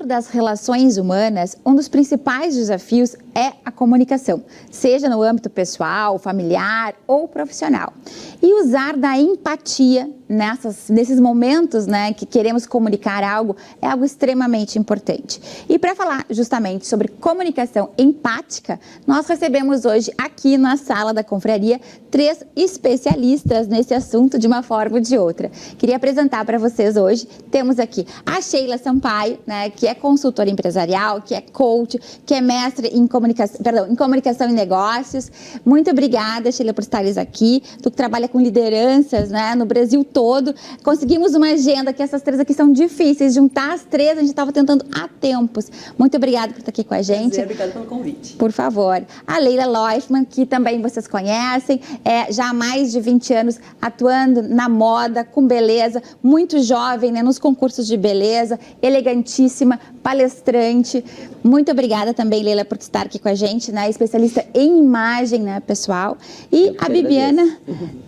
das relações humanas, um dos principais desafios é a comunicação, seja no âmbito pessoal, familiar ou profissional. E usar da empatia nesses momentos, né, que queremos comunicar algo, é algo extremamente importante. E para falar justamente sobre comunicação empática, nós recebemos hoje aqui na sala da confraria 3 especialistas nesse assunto de uma forma ou de outra. Queria apresentar para vocês hoje, temos aqui a Sheila Sampaio, né, que é consultora empresarial, que é coach, que é mestre em comunicação e negócios. Muito obrigada, Sheila, por estares aqui. Tu que trabalha com lideranças, né, no Brasil todo. Conseguimos uma agenda que essas 3 aqui são difíceis. Juntar as 3, a gente estava tentando há tempos. Muito obrigada por estar aqui com a gente. Obrigada pelo convite. Por favor. A Leila Loifman, que também vocês conhecem, já há mais de 20 anos atuando na moda, com beleza, muito jovem, né, nos concursos de beleza, elegantíssima, palestrante. Muito obrigada também, Leila, por estar aqui com a gente, né, especialista em imagem, né, pessoal. E a Bibiana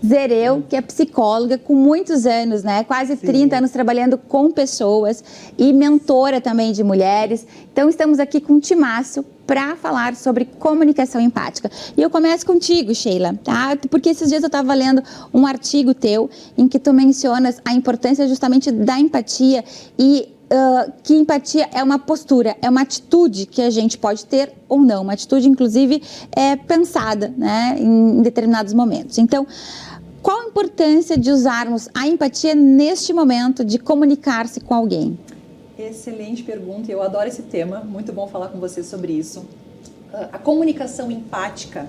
Zereu, que é psicóloga com muitos anos, né, quase 30 anos trabalhando com pessoas e mentora também de mulheres. Então, estamos aqui com um timaço para falar sobre comunicação empática. E eu começo contigo, Sheila, tá? Porque esses dias eu estava lendo um artigo teu em que tu mencionas a importância justamente da empatia e que empatia é uma postura, é uma atitude que a gente pode ter ou não, uma atitude, inclusive, pensada, né, em determinados momentos. Então, qual a importância de usarmos a empatia neste momento de comunicar-se com alguém? Excelente pergunta, eu adoro esse tema, muito bom falar com você sobre isso. A comunicação empática,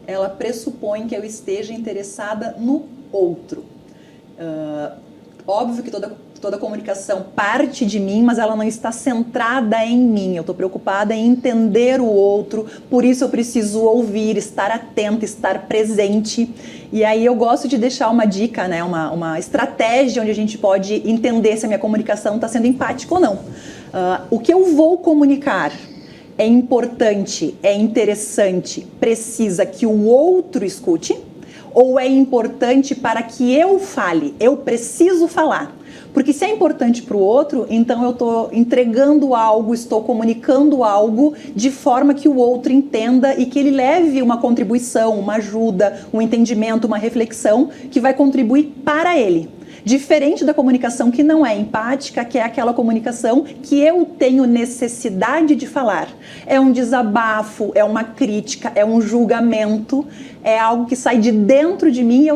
ela pressupõe que eu esteja interessada no outro. Óbvio que toda comunicação parte de mim, mas ela não está centrada em mim. Eu estou preocupada em entender o outro, por isso eu preciso ouvir, estar atenta, estar presente. E aí eu gosto de deixar uma dica, né, uma estratégia onde a gente pode entender se a minha comunicação está sendo empática ou não. O que eu vou comunicar é importante, é interessante, precisa que o outro escute, ou é importante para que eu fale? Eu preciso falar. Porque se é importante para o outro, então eu estou entregando algo, estou comunicando algo de forma que o outro entenda e que ele leve uma contribuição, uma ajuda, um entendimento, uma reflexão que vai contribuir para ele. Diferente da comunicação que não é empática, que é aquela comunicação que eu tenho necessidade de falar. É um desabafo, é uma crítica, é um julgamento, é algo que sai de dentro de mim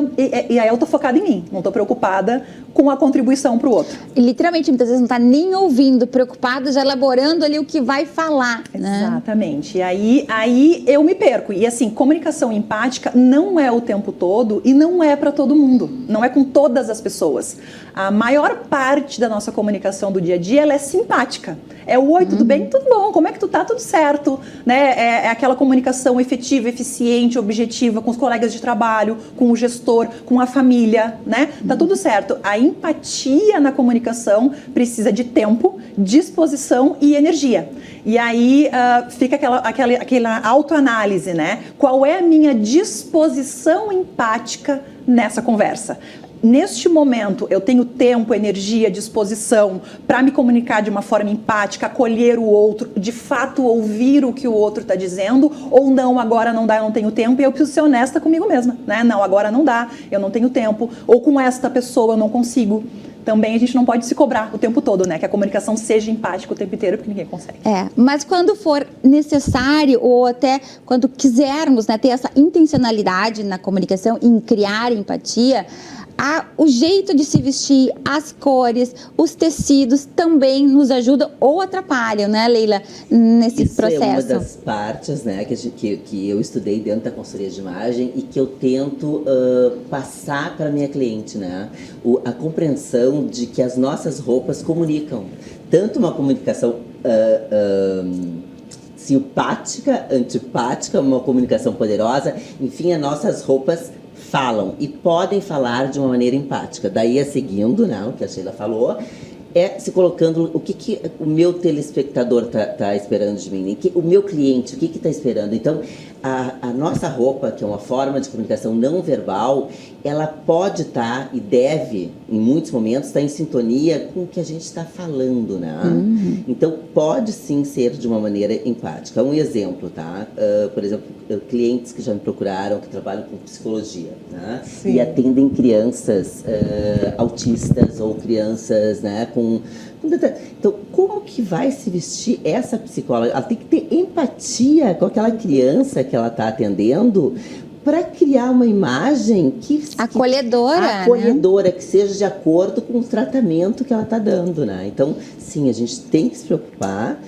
e aí eu tô focada em mim, não tô preocupada com a contribuição para o outro. E literalmente, muitas vezes não está nem ouvindo, preocupada, já elaborando ali o que vai falar. Exatamente. Né? E aí eu me perco. E assim, comunicação empática não é o tempo todo e não é para todo mundo. Não é com todas as pessoas. A maior parte da nossa comunicação do dia a dia, ela é simpática. É o oi, tudo bem? Tudo bom. Como é que tu tá? Tudo certo. Né? É aquela comunicação efetiva, eficiente, objetiva com os colegas de trabalho, com o gestor, com a família, né? Tá tudo certo. A empatia na comunicação precisa de tempo, disposição e energia. E aí fica aquela autoanálise, né? Qual é a minha disposição empática nessa conversa? Neste momento, eu tenho tempo, energia, disposição para me comunicar de uma forma empática, acolher o outro, de fato ouvir o que o outro está dizendo, ou não, agora não dá, eu não tenho tempo, e eu preciso ser honesta comigo mesma, né? Não, agora não dá, eu não tenho tempo, ou com esta pessoa eu não consigo. Também a gente não pode se cobrar o tempo todo, né? Que a comunicação seja empática o tempo inteiro, porque ninguém consegue. Mas quando for necessário, ou até quando quisermos, né, ter essa intencionalidade na comunicação, em criar empatia, o jeito de se vestir, as cores, os tecidos também nos ajudam ou atrapalham, né, Leila, nesse processo. Isso é uma das partes, né, que eu estudei dentro da consultoria de imagem e que eu tento passar para a minha cliente, né, a compreensão de que as nossas roupas comunicam. Tanto uma comunicação simpática, antipática, uma comunicação poderosa, enfim, as nossas roupas falam e podem falar de uma maneira empática. Daí, seguindo, né, o que a Sheila falou, é se colocando o que o meu telespectador tá esperando de mim, o meu cliente, o que está esperando. Então, a nossa roupa, que é uma forma de comunicação não verbal, ela pode estar e deve, em muitos momentos, estar em sintonia com o que a gente está falando, né? Então, pode sim ser de uma maneira empática. Um exemplo, tá? Por exemplo, clientes que já me procuraram, que trabalham com psicologia, né? Sim. E atendem crianças autistas ou crianças, né, com... Então, como que vai se vestir essa psicóloga? Ela tem que ter empatia com aquela criança que ela está atendendo para criar uma imagem acolhedora, que seja de acordo com o tratamento que ela está dando, né? Então, sim, a gente tem que se preocupar,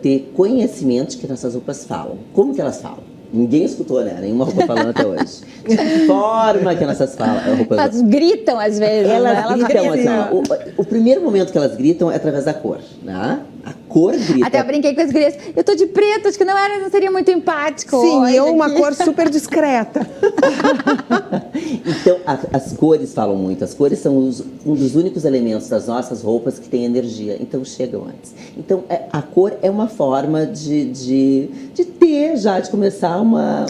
ter conhecimento de que nossas roupas falam. Como que elas falam? Ninguém escutou, né? Nenhuma roupa falando até hoje. De que forma que nossas roupas... Elas gritam às vezes. Elas gritam, assim, gritam. o primeiro momento que elas gritam é através da cor, né? A cor grita. Até eu brinquei com as crianças. Eu tô de preto, acho que não seria muito empático. Sim, Olha eu uma aqui. cor super discreta. Então, as cores falam muito. As cores são um dos únicos elementos das nossas roupas que tem energia. Então, chegam antes. Então, a cor é uma forma de começar uma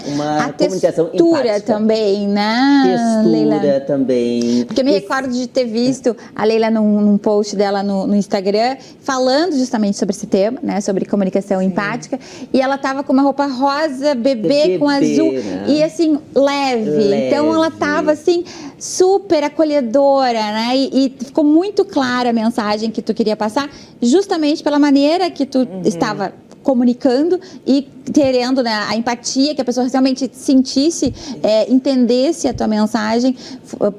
comunicação textura empática. também, né, Textura Leila? também. Porque eu me recordo de ter visto a Leila num post dela no Instagram, falando justamente sobre esse tema, né? Sobre comunicação empática. E ela tava com uma roupa rosa, bebê com azul. Né? E assim, leve. Então ela tava assim, super acolhedora, né? E ficou muito clara a mensagem que tu queria passar, justamente pela maneira que tu estava comunicando e querendo, né, a empatia, que a pessoa realmente sentisse, entendesse a tua mensagem.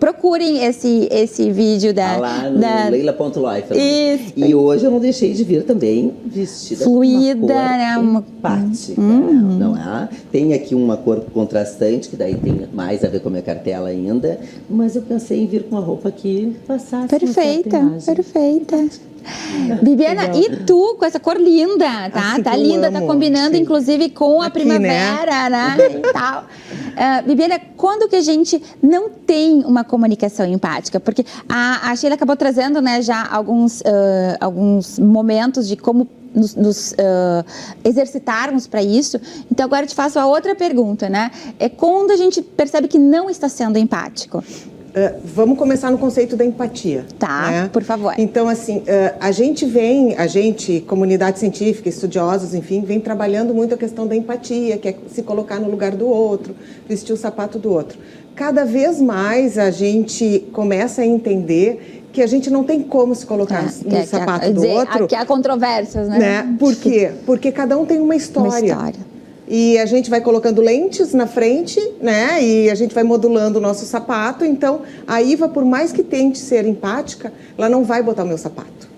Procurem esse vídeo Lá no Leila.life. E hoje eu não deixei de vir também vestida fluida, com uma cor né? empática. Não é? Tem aqui uma cor contrastante, que daí tem mais a ver com a minha cartela ainda, mas eu pensei em vir com uma roupa que passasse Perfeita, uma certa imagem. perfeita. Bibiana, legal. e tu com essa cor linda, tá? Assim Tá que eu linda, amo, tá combinando sim. inclusive com a Aqui, primavera, né? E tal. Bibiana, quando que a gente não tem uma comunicação empática? Porque a Sheila acabou trazendo, né, já alguns momentos de como nos exercitarmos para isso. Então agora eu te faço a outra pergunta, né? É quando a gente percebe que não está sendo empático? Vamos começar no conceito da empatia. Tá, né? por favor. Então, assim, a gente, comunidade científica, estudiosos, enfim, vem trabalhando muito a questão da empatia, que é se colocar no lugar do outro, vestir o sapato do outro. Cada vez mais a gente começa a entender que a gente não tem como se colocar no sapato do outro. Que há controvérsias, né? Por quê? Porque cada um tem uma história. Uma história. E a gente vai colocando lentes na frente, né? E a gente vai modulando o nosso sapato. Então, a Iva, por mais que tente ser empática, ela não vai botar o meu sapato.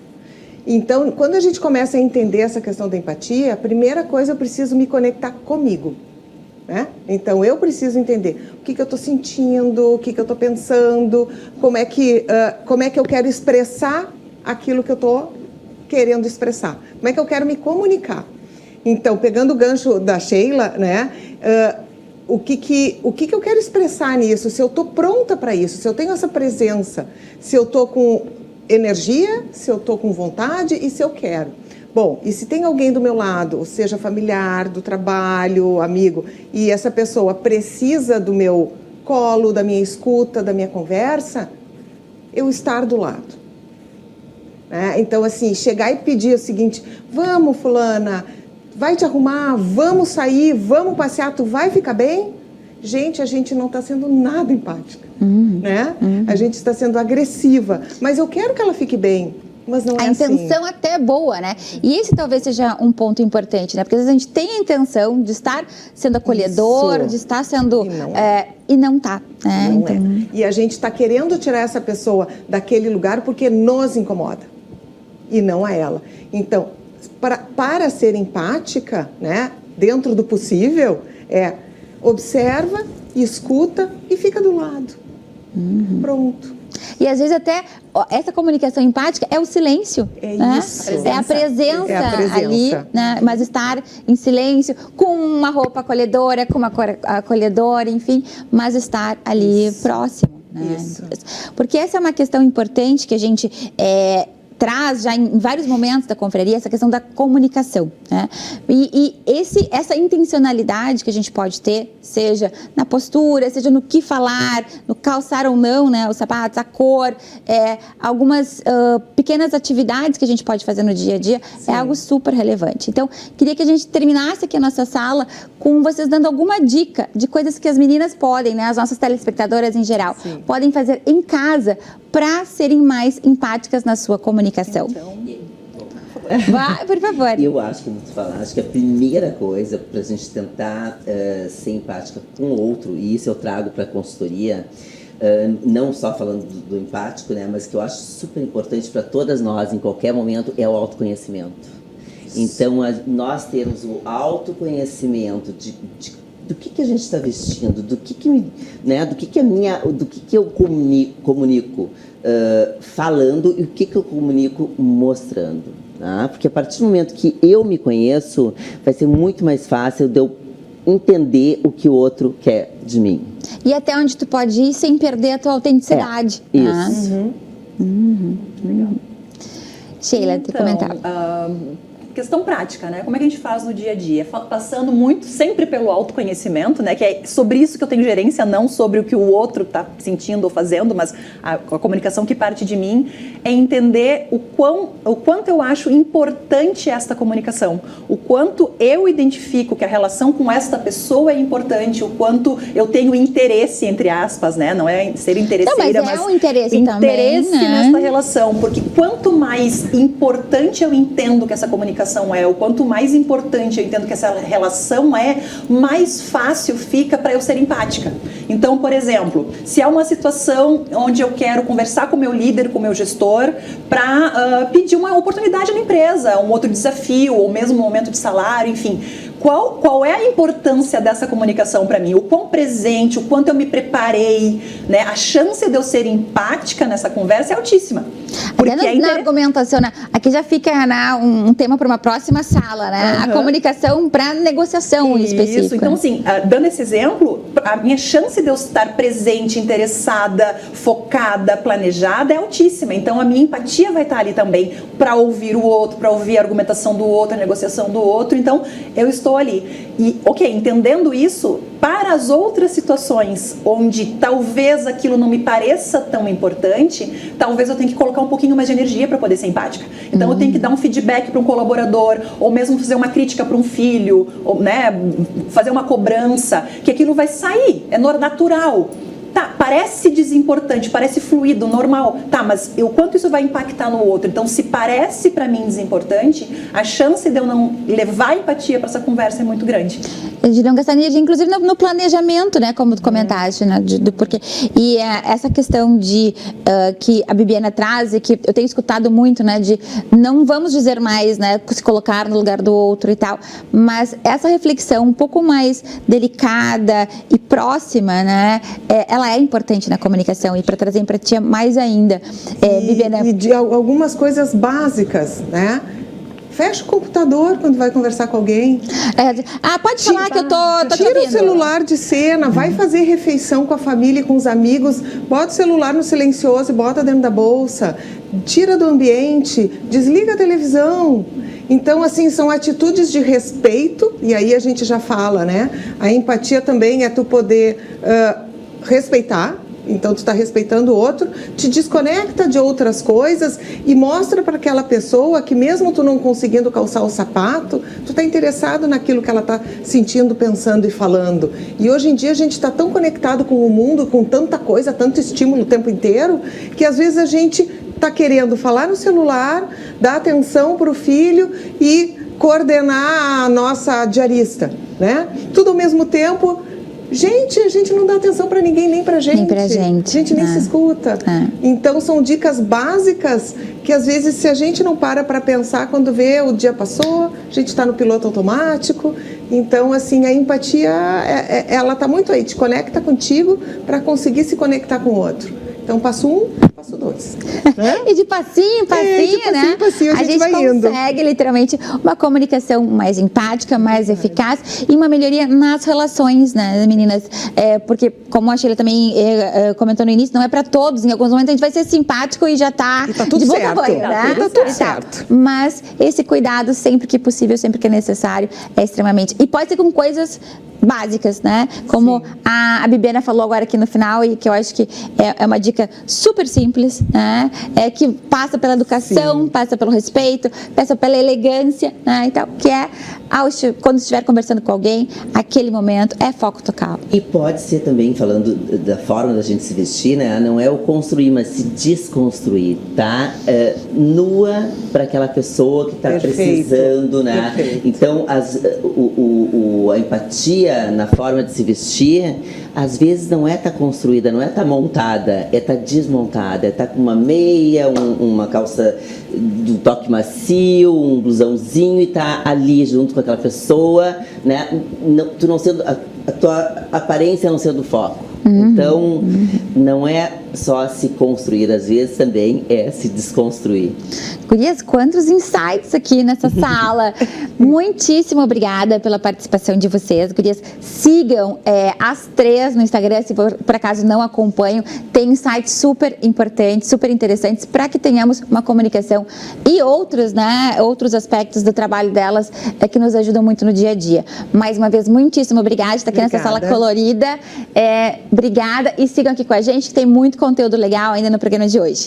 Então, quando a gente começa a entender essa questão da empatia, a primeira coisa, eu preciso me conectar comigo. Né? Então, eu preciso entender o que eu estou sentindo, o que eu estou pensando, como é que eu quero expressar aquilo que eu estou querendo expressar. Como é que eu quero me comunicar. Então, pegando o gancho da Sheila, né, o que eu quero expressar nisso? Se eu estou pronta para isso, se eu tenho essa presença, se eu estou com energia, se eu estou com vontade e se eu quero. Bom, e se tem alguém do meu lado, seja familiar, do trabalho, amigo, e essa pessoa precisa do meu colo, da minha escuta, da minha conversa, eu estar do lado. Então, assim, chegar e pedir o seguinte: vamos, fulana, vai te arrumar, vamos sair, vamos passear, tu vai ficar bem? Gente, a gente não está sendo nada empática, né? A gente está sendo agressiva, mas eu quero que ela fique bem, mas não é assim. A intenção até é boa, né? E esse talvez seja um ponto importante, né? Porque às vezes a gente tem a intenção de estar sendo acolhedor, Isso. de estar sendo... E não não tá. Né? Não então... é. E a gente está querendo tirar essa pessoa daquele lugar porque nos incomoda, e não a ela. Então, para ser empática, né, dentro do possível, observa, escuta e fica do lado. Pronto. E às vezes até essa comunicação empática é o silêncio. Né? Isso. É a presença ali, né? Mas estar em silêncio, com uma roupa acolhedora, com uma cor acolhedora, enfim, mas estar ali próximo. Né? Isso. Porque essa é uma questão importante que a gente traz já em vários momentos da confraria essa questão da comunicação, né? E essa intencionalidade que a gente pode ter, seja na postura, seja no que falar, no calçar ou não, né, os sapatos, a cor, algumas pequenas atividades que a gente pode fazer no dia a dia, é algo super relevante. Então, queria que a gente terminasse aqui a nossa sala com vocês dando alguma dica de coisas que as meninas podem, né, as nossas telespectadoras em geral, podem fazer em casa para serem mais empáticas na sua comunicação. Então, vai, por favor. Eu acho, como tu falaste, que a primeira coisa para a gente tentar ser empática com o outro, e isso eu trago para a consultoria, não só falando do empático, né, mas que eu acho super importante para todas nós, em qualquer momento, é o autoconhecimento. Então, nós temos o autoconhecimento do que a gente está vestindo, do que eu comunico falando e o que eu comunico mostrando. Tá? Porque a partir do momento que eu me conheço, vai ser muito mais fácil de eu entender o que o outro quer de mim. E até onde tu pode ir sem perder a tua autenticidade. Isso. Sheila, te comentar. Questão prática, né? Como é que a gente faz no dia a dia? Passando muito, sempre pelo autoconhecimento, né? Que é sobre isso que eu tenho gerência, não sobre o que o outro está sentindo ou fazendo, mas a comunicação que parte de mim é entender o quanto eu acho importante esta comunicação, o quanto eu identifico que a relação com esta pessoa é importante, o quanto eu tenho interesse, entre aspas, né? Não é ser interesseira, mas um interesse também, né? Nesta relação, porque quanto mais importante eu entendo que essa comunicação é, o quanto mais importante eu entendo que essa relação é, mais fácil fica para eu ser empática. Então, por exemplo, se há uma situação onde eu quero conversar com o meu líder, com o meu gestor, para pedir uma oportunidade na empresa, um outro desafio, ou mesmo um aumento de salário, enfim, qual é a importância dessa comunicação para mim? O quão presente, o quanto eu me preparei, né? A chance de eu ser empática nessa conversa é altíssima. Porque na argumentação, né? Aqui já fica, né, um tema para uma próxima sala, né? A comunicação para negociação específica. Isso, então assim, dando esse exemplo, a minha chance de eu estar presente, interessada, focada, planejada é altíssima. Então a minha empatia vai estar ali também para ouvir o outro, para ouvir a argumentação do outro, a negociação do outro. Então eu estou ali. E, entendendo isso, para as outras situações onde talvez aquilo não me pareça tão importante, talvez eu tenha que colocar um pouquinho mais de energia para poder ser empática. Então eu tenho que dar um feedback para um colaborador, ou mesmo fazer uma crítica para um filho, ou, né, fazer uma cobrança, que aquilo vai sair, é natural. Tá, parece desimportante, parece fluido, normal. Tá, mas o quanto isso vai impactar no outro? Então, se parece para mim desimportante, a chance de eu não levar empatia para essa conversa é muito grande. De não gastar energia, inclusive no planejamento, né? Como tu comentaste, né? Do porquê. E essa questão de que a Bibiana traz e que eu tenho escutado muito, né? De não vamos dizer mais, né? Se colocar no lugar do outro e tal. Mas essa reflexão um pouco mais delicada e próxima, né? Ela é importante na comunicação e para trazer empatia mais ainda. Bibiana... E de algumas coisas básicas, né? Fecha o computador quando vai conversar com alguém. Pode falar que eu tô te Tira ouvindo. o celular de cena, vai fazer refeição com a família e com os amigos, bota o celular no silencioso e bota dentro da bolsa. Tira do ambiente, desliga a televisão. Então, assim, são atitudes de respeito, e aí a gente já fala, né? A empatia também é tu poder respeitar. Então, tu está respeitando o outro, te desconecta de outras coisas e mostra para aquela pessoa que mesmo tu não conseguindo calçar o sapato, tu está interessado naquilo que ela está sentindo, pensando e falando. E hoje em dia a gente está tão conectado com o mundo, com tanta coisa, tanto estímulo o tempo inteiro, que às vezes a gente está querendo falar no celular, dar atenção para o filho e coordenar a nossa diarista, né? Tudo ao mesmo tempo. Gente, a gente não dá atenção para ninguém, nem para gente. Nem pra gente. A gente nem se escuta. Então, são dicas básicas que, às vezes, se a gente não para pensar, quando vê o dia passou, a gente está no piloto automático. Então, assim, a empatia, ela está muito aí, te conecta contigo para conseguir se conectar com o outro. Então, passo 1, passo 2. Né? E de passinho em passinho, né? Passinho, a gente vai indo. consegue literalmente uma comunicação mais empática, mais eficaz e uma melhoria nas relações, né, meninas? Porque, como a Sheila também comentou no início, não é para todos. Em alguns momentos a gente vai ser simpático e já tá tudo de boca certo. banho, né? Tá tudo certo. Mas esse cuidado, sempre que possível, sempre que é necessário, é extremamente. E pode ser com coisas básicas, né? Como a Bibiana falou agora aqui no final e que eu acho que é uma dica super simples, né? Que passa pela educação, passa pelo respeito, passa pela elegância, né? Então, que é quando estiver conversando com alguém, aquele momento é foco total. E pode ser também, falando da forma da gente se vestir, né? Não é o construir, mas se desconstruir, tá? Nua para aquela pessoa que está precisando, né? Perfeito. Então, a empatia na forma de se vestir, às vezes não é estar construída, não é estar montada, é estar desmontada, é estar com uma meia, uma calça do toque macio, um blusãozinho e tá ali junto com aquela pessoa, né? Tu não sendo, a tua aparência não sendo o foco. Então, não é só se construir, às vezes também é se desconstruir. Gurias, quantos insights aqui nessa sala. Muitíssimo obrigada pela participação de vocês. Gurias, sigam as três no Instagram, se por acaso não acompanham. Tem insights super importantes, super interessantes, para que tenhamos uma comunicação e outros, né, outros aspectos do trabalho delas que nos ajudam muito no dia a dia. Mais uma vez, muitíssimo obrigada por estar aqui nessa sala colorida. Obrigada e sigam aqui com a gente, que tem muito conteúdo legal ainda no programa de hoje.